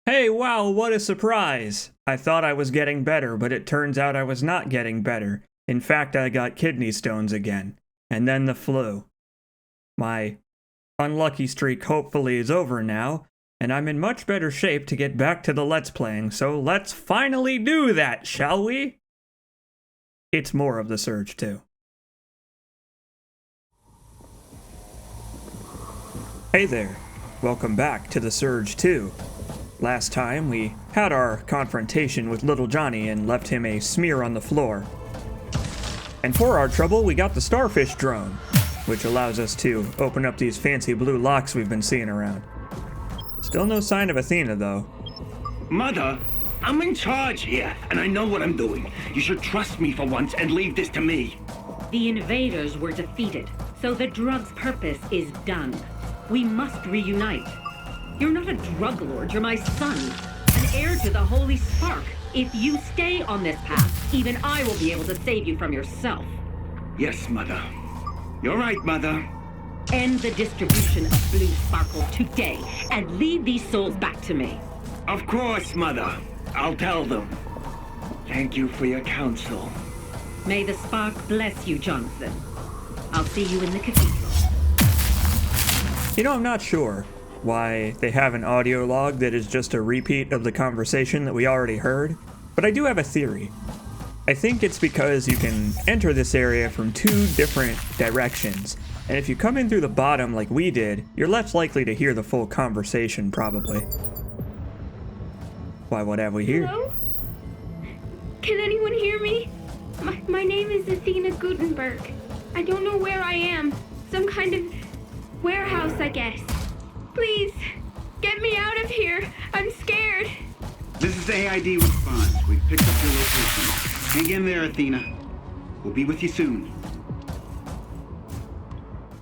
Hey, wow, what a surprise! I thought I was getting better, but it turns out I was not getting better. In fact, I got kidney stones again. And then the flu. My unlucky streak hopefully is over now, and I'm in much better shape to get back to the Let's Playing, so let's finally do that, shall we? It's more of The Surge 2. Hey there, welcome back to The Surge 2. Last time, we had our confrontation with Little Johnny and left him a smear on the floor. And for our trouble, we got the Starfish drone, which allows us to open up these fancy blue locks we've been seeing around. Still no sign of Athena, though. Mother, I'm in charge here, and I know what I'm doing. You should trust me for once and leave this to me. The invaders were defeated, so the drug's purpose is done. We must reunite. You're not a drug lord, you're my son, an heir to the Holy Spark. If you stay on this path, even I will be able to save you from yourself. Yes, Mother. You're right, Mother. End the distribution of blue sparkle today, and lead these souls back to me. Of course, Mother. I'll tell them. Thank you for your counsel. May the spark bless you, Jonathan. I'll see you in the cathedral. You know, I'm not sure why they have an audio log that is just a repeat of the conversation that we already heard, but I do have a theory. I think it's because you can enter this area from two different directions, and if you come in through the bottom like we did, you're less likely to hear the full conversation, probably. Why, what have we here? Hello? Can anyone hear me? My name is Athena Gutenberg. I don't know where I am. Some kind of warehouse, I guess. Please, get me out of here. I'm scared. This is AID response. We've picked up your location. Hang in there, Athena. We'll be with you soon.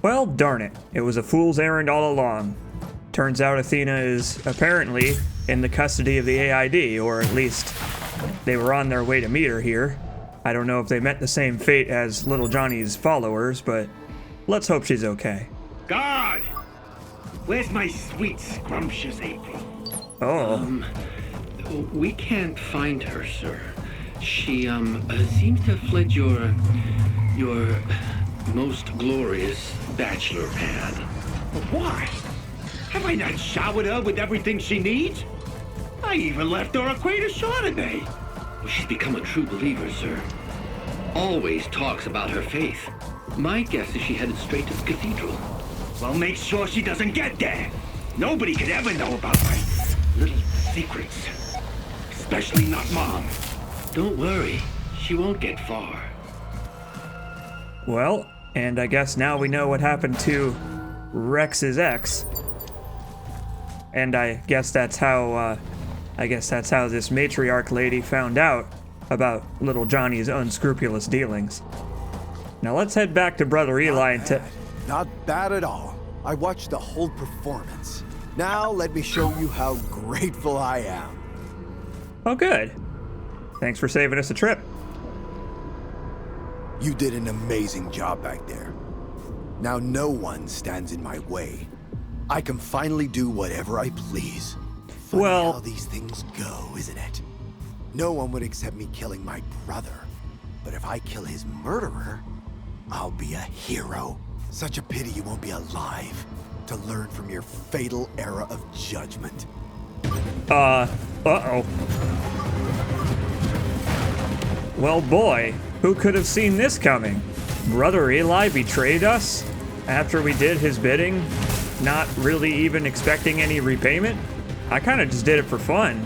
Well, darn it. It was a fool's errand all along. Turns out Athena is apparently in the custody of the AID, or at least they were on their way to meet her here. I don't know if they met the same fate as Little Johnny's followers, but let's hope she's okay. Guard! Where's my sweet, scrumptious April? Oh. We can't find her, sir. She, seems to have fled your most glorious bachelor pad. Why? Have I not showered her with everything she needs? I even left her a crate of Chardonnay. Well, she's become a true believer, sir. Always talks about her faith. My guess is she headed straight to the cathedral. Well, make sure she doesn't get there. Nobody could ever know about my little secrets. Especially not Mom. Don't worry, she won't get far. Well, and I guess now we know what happened to Rex's ex. And I guess that's how this matriarch lady found out about Little Johnny's unscrupulous dealings. Now let's head back to Brother Eli and Not bad at all. I watched the whole performance. Now let me show you how grateful I am. Oh, good. Thanks for saving us a trip. You did an amazing job back there. Now no one stands in my way. I can finally do whatever I please. Funny how these things go, isn't it? No one would accept me killing my brother. But if I kill his murderer, I'll be a hero. Such a pity you won't be alive to learn from your fatal era of judgment. Uh-oh. Well, boy, who could have seen this coming? Brother Eli betrayed us after we did his bidding, not really even expecting any repayment? I kind of just did it for fun.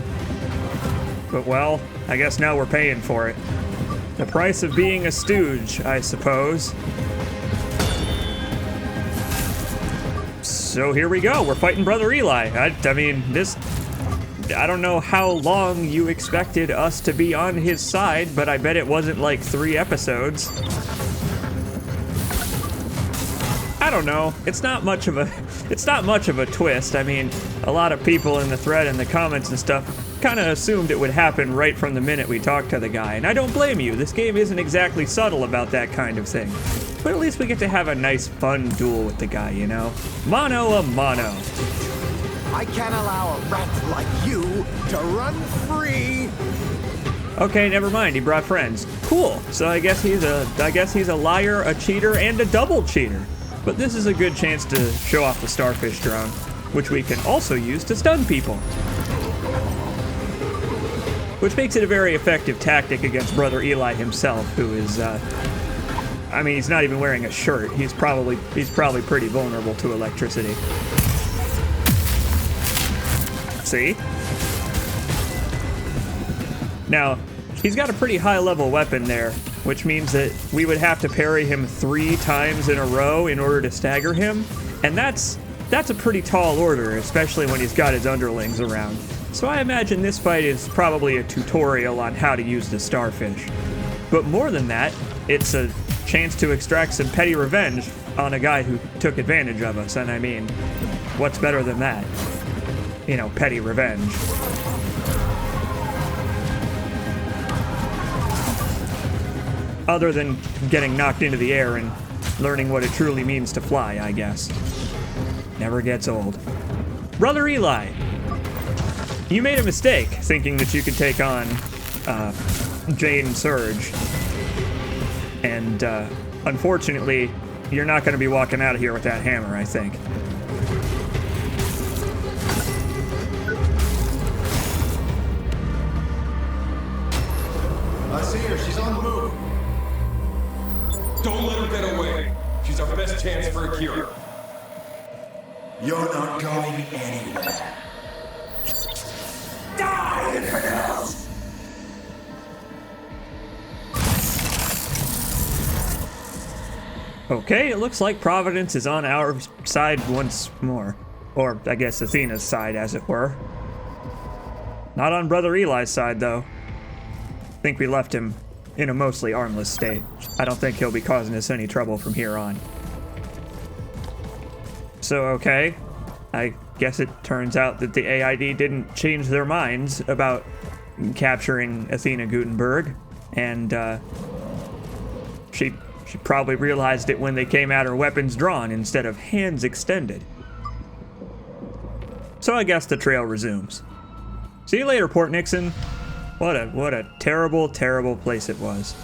But well, I guess now we're paying for it. The price of being a stooge, I suppose. So here we go, we're fighting Brother Eli. I mean, I don't know how long you expected us to be on his side, but I bet it wasn't like 3 episodes. I don't know, it's not much of a twist. I mean, a lot of people in the thread and the comments and stuff kind of assumed it would happen right from the minute we talked to the guy, and I don't blame you. This game isn't exactly subtle about that kind of thing. But at least we get to have a nice, fun duel with the guy, you know? Mano a mano. I can't allow a rat like you to run free. Okay, never mind. He brought friends. Cool. So I guess he's a liar, a cheater, and a double cheater. But this is a good chance to show off the starfish drone, which we can also use to stun people. Which makes it a very effective tactic against Brother Eli himself, who is, I mean, he's not even wearing a shirt. He's probably pretty vulnerable to electricity. See? Now, he's got a pretty high-level weapon there, which means that we would have to parry him 3 times in a row in order to stagger him, and that's a pretty tall order, especially when he's got his underlings around. So I imagine this fight is probably a tutorial on how to use the starfish. But more than that, it's a chance to extract some petty revenge on a guy who took advantage of us, and I mean, what's better than that? You know, petty revenge. Other than getting knocked into the air and learning what it truly means to fly, I guess. Never gets old. Brother Eli, you made a mistake thinking that you could take on Jane Surge. And unfortunately, you're not going to be walking out of here with that hammer, I think. I see her. She's on the move. Don't let her get away. She's our best chance for a cure. You're not going anywhere. Die, infidels! Okay, it looks like Providence is on our side once more. Or, I guess, Athena's side, as it were. Not on Brother Eli's side, though. I think we left him in a mostly armless state. I don't think he'll be causing us any trouble from here on. So, okay. I guess it turns out that the AID didn't change their minds about capturing Athena Gutenberg, and she probably realized it when they came at her weapons drawn instead of hands extended. So I guess the trail resumes. See you later, Port Nixon. What a terrible, terrible place it was.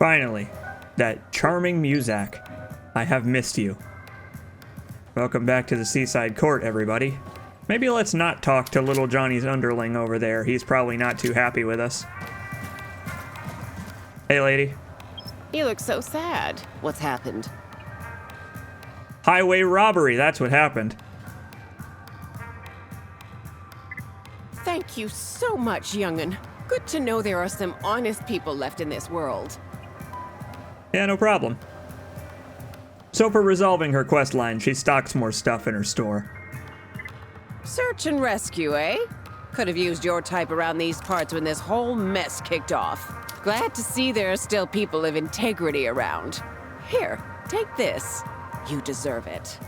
Finally, that charming Muzak. I have missed you. Welcome back to the Seaside Court, everybody. Maybe let's not talk to little Johnny's underling over there. He's probably not too happy with us. Hey, lady. You look so sad. What's happened? Highway robbery, that's what happened. Thank you so much, young'un. Good to know there are some honest people left in this world. Yeah, no problem. So for resolving her quest line, she stocks more stuff in her store. Search and rescue, eh? Could have used your type around these parts when this whole mess kicked off. Glad to see there are still people of integrity around. Here, take this. You deserve it.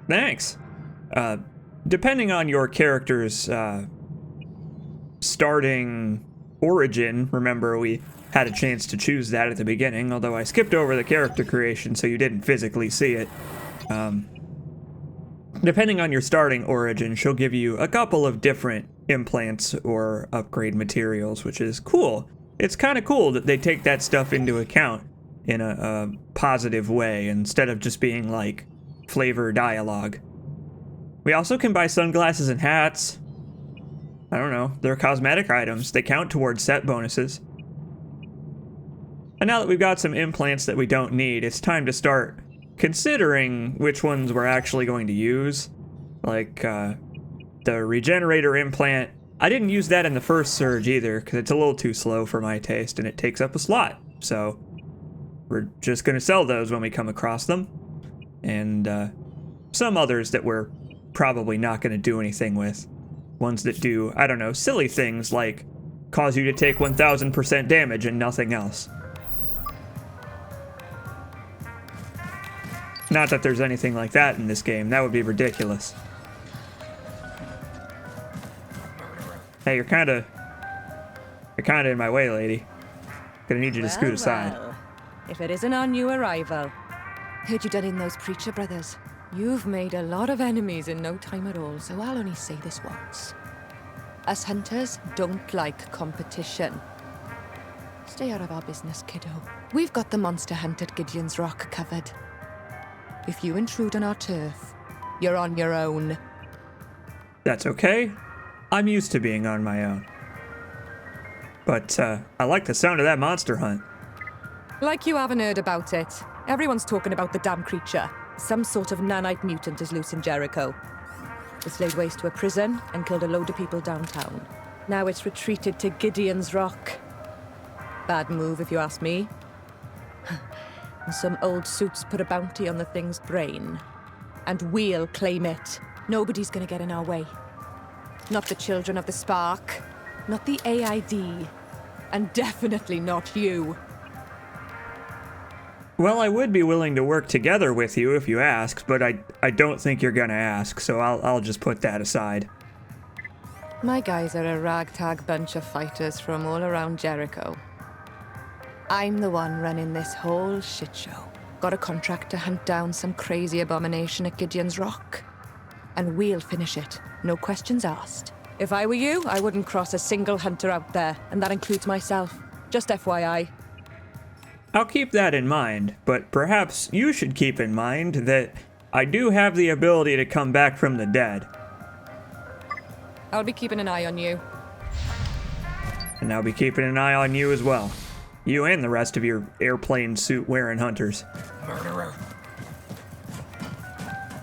Thanks. Depending on your character's starting origin, remember we had a chance to choose that at the beginning, although I skipped over the character creation so you didn't physically see it. Depending on your starting origin, she'll give you a couple of different implants or upgrade materials, which is cool. It's kind of cool that they take that stuff into account in a positive way instead of just being like flavor dialogue. We also can buy sunglasses and hats. I don't know, they're cosmetic items. They count towards set bonuses. And now that we've got some implants that we don't need, it's time to start considering which ones we're actually going to use. Like, the regenerator implant. I didn't use that in the first surge either, because it's a little too slow for my taste, and it takes up a slot. So, we're just going to sell those when we come across them. And, some others that we're probably not going to do anything with. Ones that do, I don't know, silly things like cause you to take 1000% damage and nothing else. Not that there's anything like that in this game. That would be ridiculous. Hey, you're kinda in my way, lady. Gonna need you to scoot aside. Well, if it isn't our new arrival. Heard you done in those preacher brothers. You've made a lot of enemies in no time at all, so I'll only say this once. Us hunters don't like competition. Stay out of our business, kiddo. We've got the monster hunt at Gideon's Rock covered. If you intrude on our turf, you're on your own. That's okay. I'm used to being on my own. But, I like the sound of that monster hunt. Like you haven't heard about it. Everyone's talking about the damn creature. Some sort of nanite mutant is loose in Jericho. It's laid waste to a prison and killed a load of people downtown. Now it's retreated to Gideon's Rock. Bad move, if you ask me. And some old suits put a bounty on the thing's brain. And we'll claim it. Nobody's gonna get in our way. Not the children of the Spark. Not the AID. And definitely not you. Well, I would be willing to work together with you if you asked, but I don't think you're gonna ask, so I'll just put that aside. My guys are a ragtag bunch of fighters from all around Jericho. I'm the one running this whole shit show. Got a contract to hunt down some crazy abomination at Gideon's Rock. And we'll finish it, no questions asked. If I were you, I wouldn't cross a single hunter out there, and that includes myself. Just FYI. I'll keep that in mind, but perhaps you should keep in mind that I do have the ability to come back from the dead. I'll be keeping an eye on you. And I'll be keeping an eye on you as well. You and the rest of your airplane suit wearing hunters. Murderer.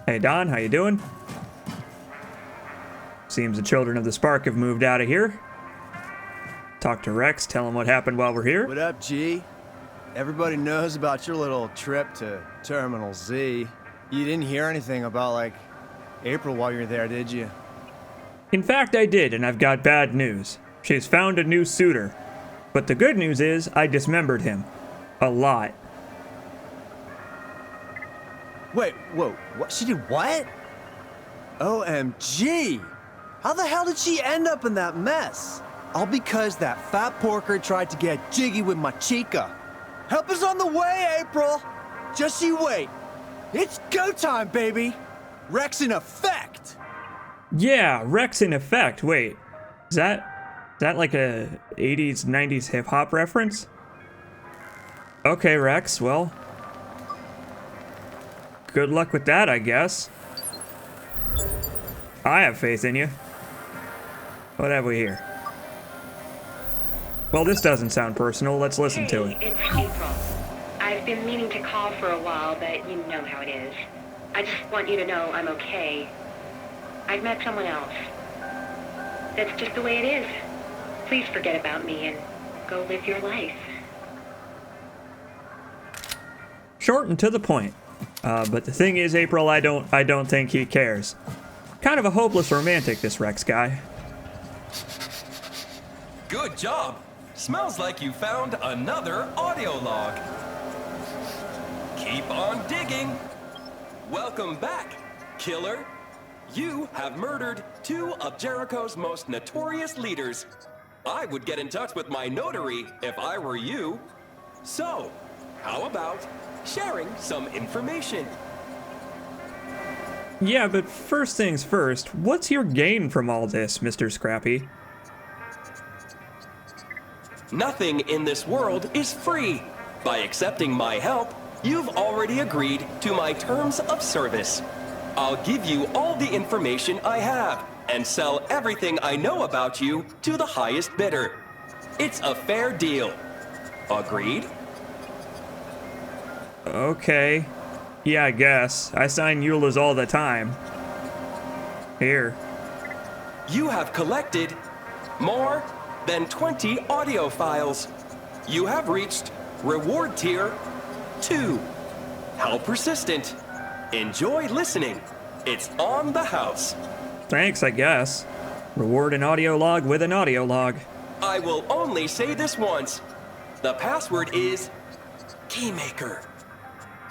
Hey Don, how you doing? Seems the children of the Spark have moved out of here. Talk to Rex, tell him what happened while we're here. What up, G? Everybody knows about your little trip to Terminal Z. You didn't hear anything about, like, April while you were there, did you? In fact, I did, and I've got bad news. She's found a new suitor. But the good news is, I dismembered him. A lot. Wait, whoa, what? She did what? OMG! How the hell did she end up in that mess? All because that fat porker tried to get jiggy with my chica. Help is on the way, April! Just you wait. It's go time, baby! Rex in effect! Yeah, Rex in effect. Wait, is that like a 80s, 90s hip-hop reference? Okay, Rex, well, good luck with that, I guess. I have faith in you. What have we here? Well, this doesn't sound personal. Let's listen to it. It's April. I've been meaning to call for a while, but you know how it is. I just want you to know I'm okay. I've met someone else. That's just the way it is. Please forget about me and go live your life. Short and to the point. But the thing is, April, I don't think he cares. Kind of a hopeless romantic, this Rex guy. Good job. Smells like you found another audio log. Keep on digging. Welcome back, killer. You have murdered 2 of Jericho's most notorious leaders. I would get in touch with my notary if I were you. So, how about sharing some information? Yeah, but first things first, what's your gain from all this, Mr. Scrappy? Nothing in this world is free. By accepting my help, you've already agreed to my terms of service. I'll give you all the information I have and sell everything I know about you to the highest bidder. It's a fair deal. Agreed? Okay. Yeah, I guess. I sign EULAs all the time. Here. You have collected more than 20 audio files. You have reached reward tier 2. How persistent. Enjoy listening. It's on the house. Thanks, I guess. Reward an audio log with an audio log. I will only say this once. The password is Keymaker.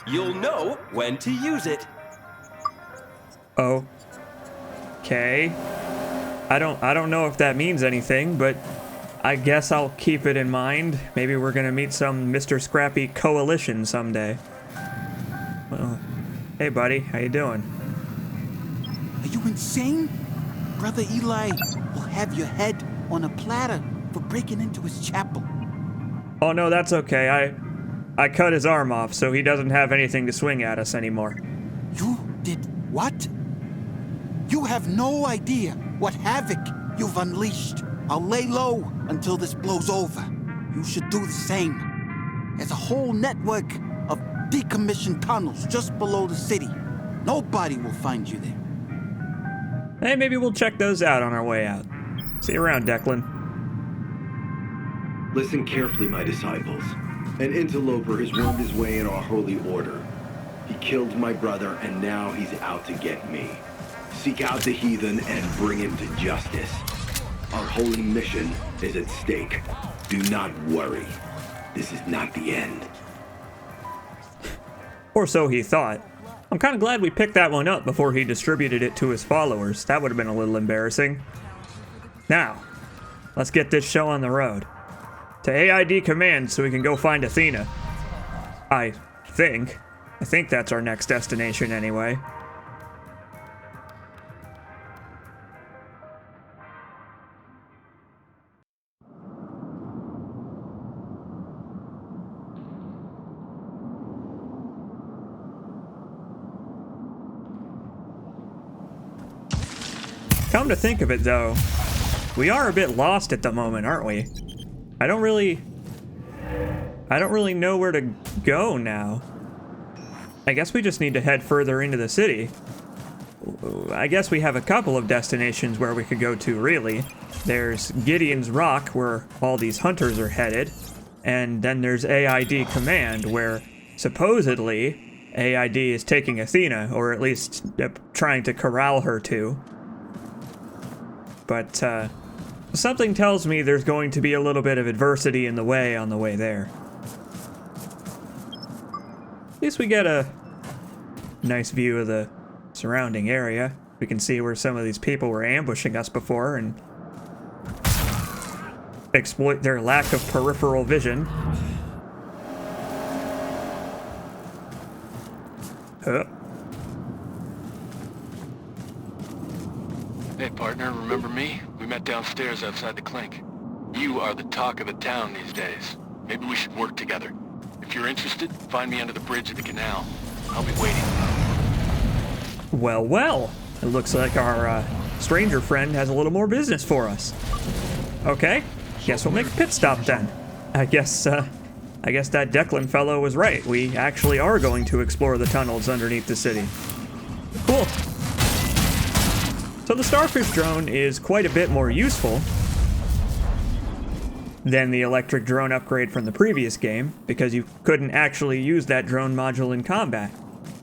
You'll know when to use it. Oh. Okay. I don't know if that means anything, but I guess I'll keep it in mind. Maybe we're gonna meet some Mr. Scrappy coalition someday. Well, hey buddy, how you doing? Are you insane? Brother Eli will have your head on a platter for breaking into his chapel. Oh no, that's okay. I cut his arm off, so he doesn't have anything to swing at us anymore. You did what? You have no idea what havoc you've unleashed. I'll lay low until this blows over. You should do the same. There's a whole network of decommissioned tunnels just below the city. Nobody will find you there. Hey, maybe we'll check those out on our way out. See you around, Declan. Listen carefully, my disciples. An interloper has wormed his way in our holy order. He killed my brother, and now he's out to get me. Seek out the heathen and bring him to justice. Our holy mission is at stake. Do not worry. This is not the end. Or so he thought. I'm kind of glad we picked that one up before he distributed it to his followers. That would have been a little embarrassing. Now, let's get this show on the road. To AID Command so we can go find Athena. I think that's our next destination anyway. Come to think of it, though, we are a bit lost at the moment, aren't we? I don't really know where to go now. I guess we just need to head further into the city. I guess we have a couple of destinations where we could go to, really. There's Gideon's Rock, where all these hunters are headed, and then there's AID Command, where supposedly AID is taking Athena, or at least trying to corral her to. But, something tells me there's going to be a little bit of adversity in the way on the way there. At least we get a nice view of the surrounding area. We can see where some of these people were ambushing us before and exploit their lack of peripheral vision. Hey partner, remember me? We met downstairs outside the Clink. You are the talk of the town these days. Maybe we should work together. If you're interested, find me under the bridge of the canal. I'll be waiting. Well, well. It looks like our stranger friend has a little more business for us. Okay, guess we'll make a pit stop then. I guess that Declan fellow was right. We actually are going to explore the tunnels underneath the city. Cool. So the Starfish drone is quite a bit more useful than the electric drone upgrade from the previous game, because you couldn't actually use that drone module in combat.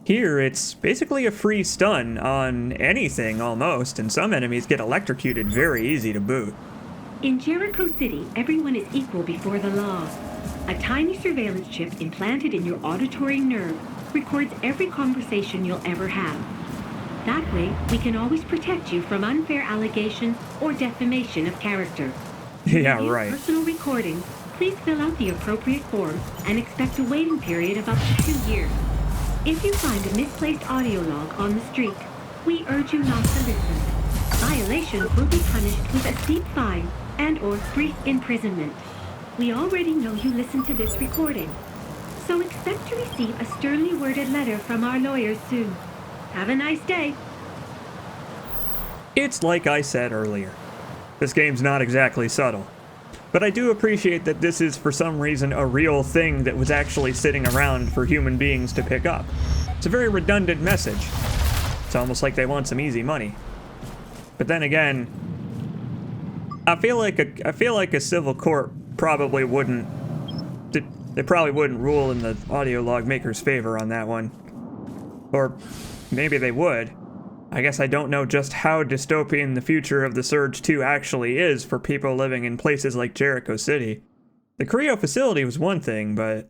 Here, it's basically a free stun on anything almost, and some enemies get electrocuted very easy to boot. In Jericho City, everyone is equal before the law. A tiny surveillance chip implanted in your auditory nerve records every conversation you'll ever have. That way, we can always protect you from unfair allegations or defamation of character. Yeah, review right. Personal recordings, please fill out the appropriate form and expect a waiting period of up to 2 years. If you find a misplaced audio log on the street, we urge you not to listen. Violations will be punished with a steep fine and/or brief imprisonment. We already know you listened to this recording, so expect to receive a sternly worded letter from our lawyers soon. Have a nice day. It's like I said earlier. This game's not exactly subtle. But I do appreciate that this is, for some reason, a real thing that was actually sitting around for human beings to pick up. It's a very redundant message. It's almost like they want some easy money. But then again, I feel like a civil court probably wouldn't. They probably wouldn't rule in the audio log maker's favor on that one. Or maybe they would. I guess I don't know just how dystopian the future of the Surge 2 actually is for people living in places like Jericho City. The Creo facility was one thing, but...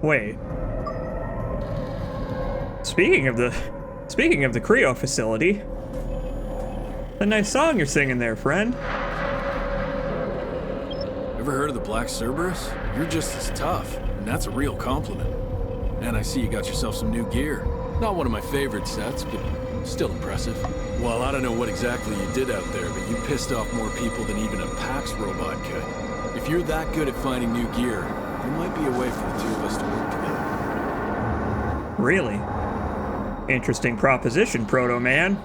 Wait. Speaking of the Creo facility, a nice song you're singing there, friend. Ever heard of the Black Cerberus? You're just as tough, and that's a real compliment. And I see you got yourself some new gear. Not one of my favorite sets, but still impressive. Well, I don't know what exactly you did out there, but you pissed off more people than even a PAX robot could. If you're that good at finding new gear, there might be a way for the two of us to work together. Really? Interesting proposition, Proto Man.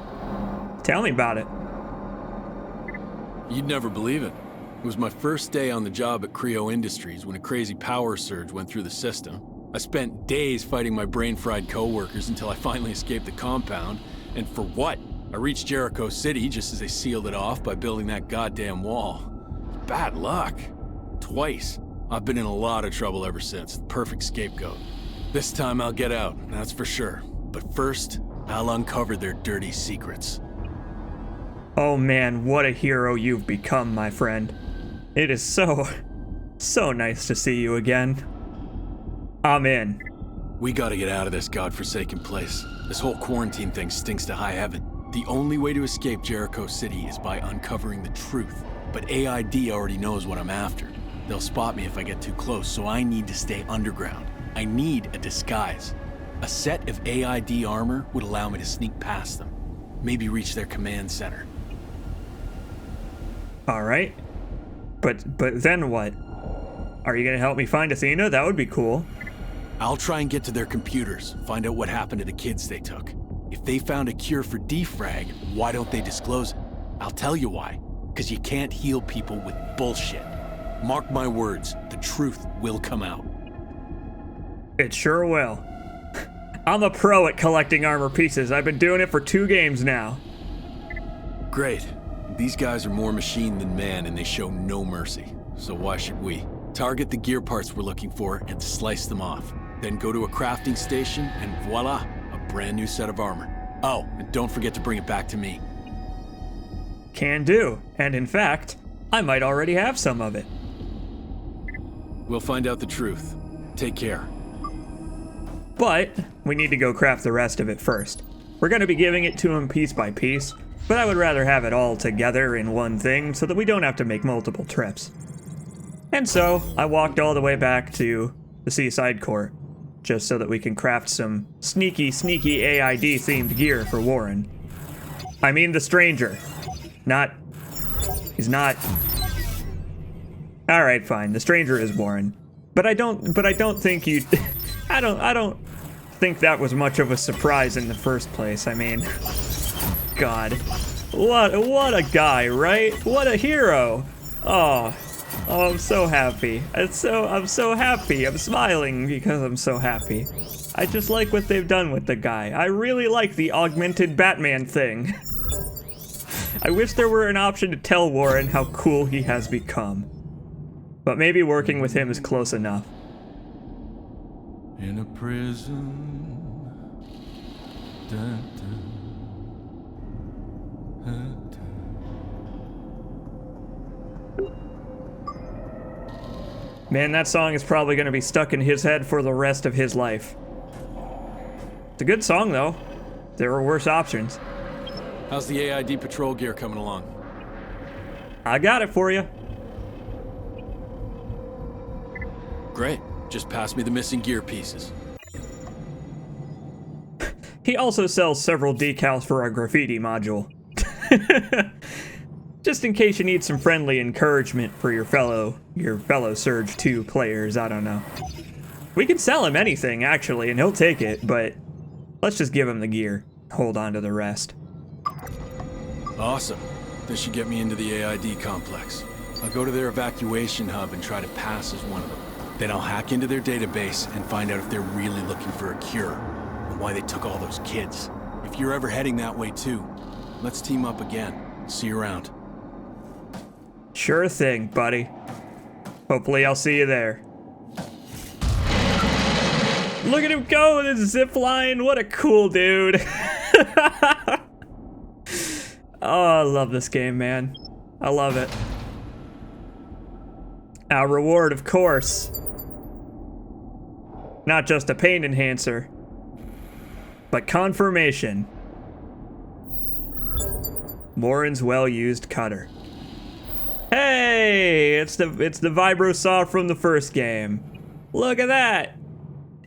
Tell me about it. You'd never believe it. It was my first day on the job at Creo Industries when a crazy power surge went through the system. I spent days fighting my brain-fried co-workers until I finally escaped the compound. And for what? I reached Jericho City just as they sealed it off by building that goddamn wall. Bad luck. Twice. I've been in a lot of trouble ever since. The perfect scapegoat. This time I'll get out, that's for sure. But first, I'll uncover their dirty secrets. Oh man, what a hero you've become, my friend. It is so nice to see you again. I'm in. We gotta get out of this godforsaken place. This whole quarantine thing stinks to high heaven. The only way to escape Jericho City is by uncovering the truth. But AID already knows what I'm after. They'll spot me if I get too close, so I need to stay underground. I need a disguise. A set of AID armor would allow me to sneak past them. Maybe reach their command center. Alright. But then what? Are you gonna help me find Athena? That would be cool. I'll try and get to their computers, find out what happened to the kids they took. If they found a cure for defrag, why don't they disclose it? I'll tell you why. Because you can't heal people with bullshit. Mark my words, the truth will come out. It sure will. I'm a pro at collecting armor pieces. I've been doing it for 2 games now. Great. These guys are more machine than man and they show no mercy. So why should we? Target the gear parts we're looking for and slice them off. Then go to a crafting station and voila, a brand new set of armor. Oh, and don't forget to bring it back to me. Can do. And in fact, I might already have some of it. We'll find out the truth. Take care. But we need to go craft the rest of it first. We're going to be giving it to him piece by piece, but I would rather have it all together in one thing so that we don't have to make multiple trips. And so I walked all the way back to the Seaside Court, just so that we can craft some sneaky AID themed gear for Warren. I mean the stranger. He's not. Alright, fine. The stranger is Warren. But I don't think you I don't think that was much of a surprise in the first place. I mean, God. What a guy, right? What a hero. Oh, I'm so happy. I'm so happy. I'm smiling because I'm so happy. I just like what they've done with the guy. I really like the augmented Batman thing. I wish there were an option to tell Warren how cool he has become. But maybe working with him is close enough. In a prison. Dun, dun. Dun, dun. Man, that song is probably going to be stuck in his head for the rest of his life. It's a good song, though. There are worse options. How's the AID patrol gear coming along? I got it for you. Great. Just pass me the missing gear pieces. He also sells several decals for our graffiti module. Just in case you need some friendly encouragement for your fellow Surge 2 players, I don't know. We can sell him anything, actually, and he'll take it, but let's just give him the gear. Hold on to the rest. Awesome. This should get me into the AID complex. I'll go to their evacuation hub and try to pass as one of them. Then I'll hack into their database and find out if they're really looking for a cure, and why they took all those kids. If you're ever heading that way too, let's team up again. See you around. Sure thing, buddy. Hopefully I'll see you there. Look at him go with his zip line. What a cool dude. Oh, I love this game, man. I love it. Our reward, of course. Not just a pain enhancer, but confirmation. Morin's well-used cutter. Hey, it's the vibro saw from the first game. Look at that.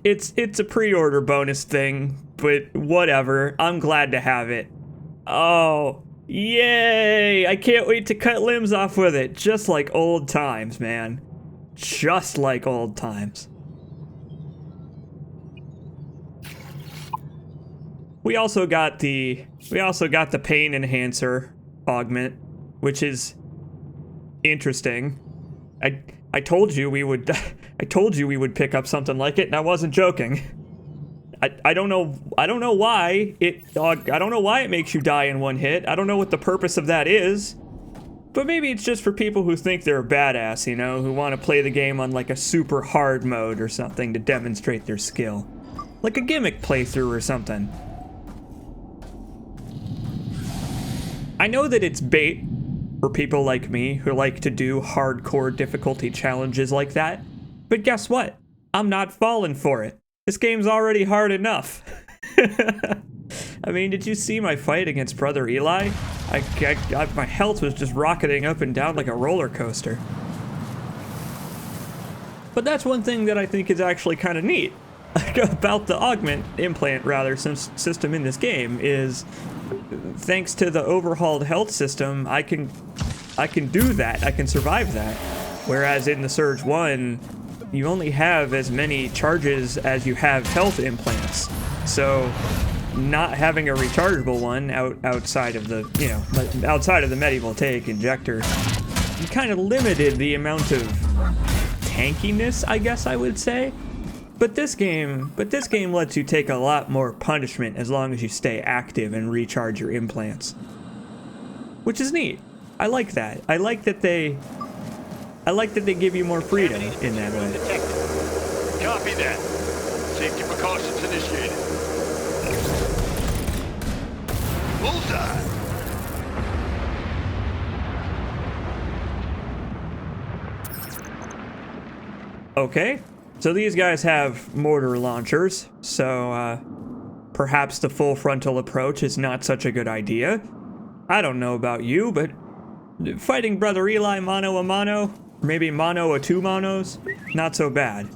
It's a pre-order bonus thing, but whatever. I'm glad to have it. Oh, yay! I can't wait to cut limbs off with it, just like old times, man. Just like old times. We also got the pain enhancer augment, which is interesting. I told you we would pick up something like it, and I wasn't joking. I don't know why it makes you die in one hit. I don't know what the purpose of that is. But maybe it's just for people who think they're a badass, you know, who want to play the game on like a super hard mode or something to demonstrate their skill. Like a gimmick playthrough or something. I know that it's bait for people like me who like to do hardcore difficulty challenges like that, but guess what? I'm not falling for it. This game's already hard enough. I mean, did you see my fight against Brother Eli? My health was just rocketing up and down like a roller coaster. But that's one thing that I think is actually kind of neat about the implant system in this game is, thanks to the overhauled health system, I can do that. I can survive that. Whereas in the Surge 1, you only have as many charges as you have health implants. So not having a rechargeable one outside of the Medivoltaic injector, you kind of limited the amount of tankiness, I guess I would say. But this game lets you take a lot more punishment as long as you stay active and recharge your implants. Which is neat. I like that. I like that they give you more freedom in that way. Copy that. Safety precautions initiated. Bullseye. Okay. So these guys have mortar launchers, so perhaps the full frontal approach is not such a good idea. I don't know about you, but fighting Brother Eli mano a mano, maybe mano a two monos, not so bad.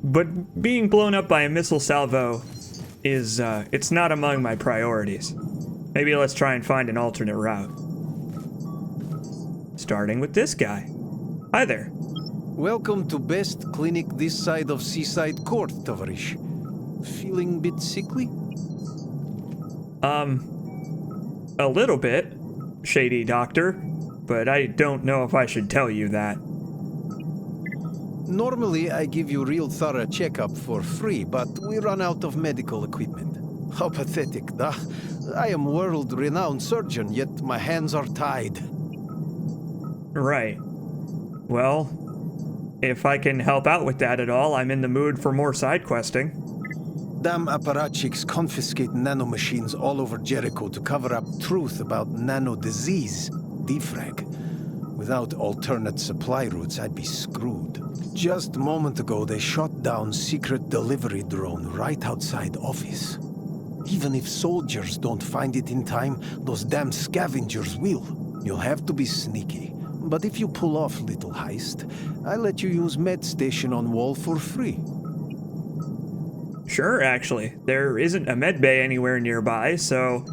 But being blown up by a missile salvo is, it's not among my priorities. Maybe let's try and find an alternate route. Starting with this guy. Hi there. Welcome to best clinic this side of Seaside Court, Tavarish. Feeling bit sickly? A little bit, shady doctor, but I don't know if I should tell you that. Normally, I give you real thorough checkup for free, but we run out of medical equipment. How pathetic, duh? I am world-renowned surgeon, yet my hands are tied. Right. Well, if I can help out with that at all, I'm in the mood for more side questing. Damn apparatchiks confiscate nanomachines all over Jericho to cover up truth about nano-disease, defrag. Without alternate supply routes, I'd be screwed. Just a moment ago, they shot down secret delivery drone right outside office. Even if soldiers don't find it in time, those damn scavengers will. You'll have to be sneaky. But if you pull off little heist, I'll let you use med station on wall for free. Sure, actually. There isn't a med bay anywhere nearby, so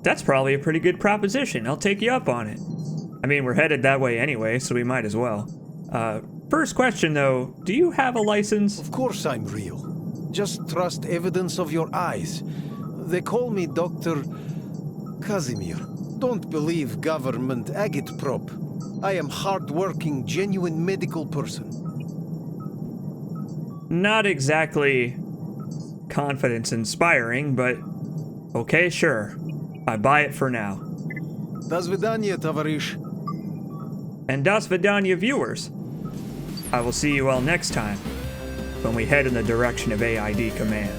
that's probably a pretty good proposition. I'll take you up on it. I mean, we're headed that way anyway, so we might as well. First question though, do you have a license? Of course I'm real. Just trust evidence of your eyes. They call me Dr. Casimir. Don't believe government agitprop. I am hard-working, genuine medical person. Not exactly confidence-inspiring, but okay, sure. I buy it for now. Das Vidanya, Tavarish. And Das Vidanya, viewers. I will see you all next time when we head in the direction of AID Command.